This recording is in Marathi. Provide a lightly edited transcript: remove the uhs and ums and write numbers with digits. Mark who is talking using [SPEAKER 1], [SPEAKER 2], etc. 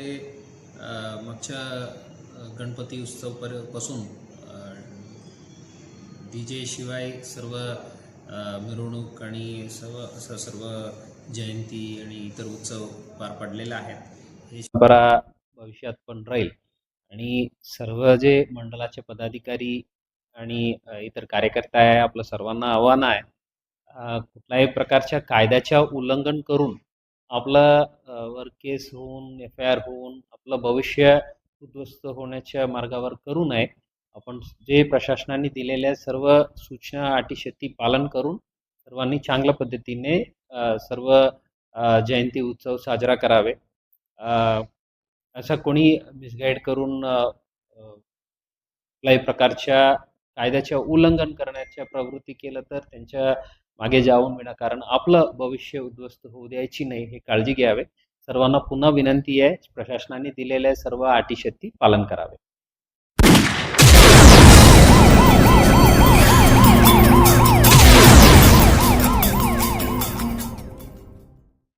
[SPEAKER 1] गावामध्ये मागच्या गणपती उत्सव पासून DJ शिवाय सर्व मिरवणूक आणि सर्व जयंती आणि इतर उत्सव पार पडलेले आहेत। हे परंपरा भविष्यात पण राहील आणि सर्व जे मंडळाचे पदाधिकारी आणि इतर कार्यकर्ते आहे, आपलं सर्वांना आव्हान आहे कुठल्याही प्रकारच्या कायद्याच्या उल्लंघन करून आपलं वर केस होऊन FIR होऊन आपलं भविष्य उद्ध्वस्त होण्याच्या मार्गावर करू नये। आपण जे प्रशासनाने दिलेल्या सर्व सूचना अटी पालन करून सर्वांनी चांगल्या पद्धतीने सर्व जयंती उत्सव साजरा करावे। असं कोणी मिसगाईड करून कुठल्याही प्रकारच्या कायद्याच्या उल्लंघन करण्याच्या प्रवृत्ती केलं तर त्यांच्या मागे जाऊन विनाकारण आपलं भविष्य उद्ध्वस्त होऊ द्यायची नाही, हे काळजी घ्यावे। सर्वांना पुन्हा विनंती आहे, प्रशासनाने दिलेल्या सर्व अटी पालन करावे।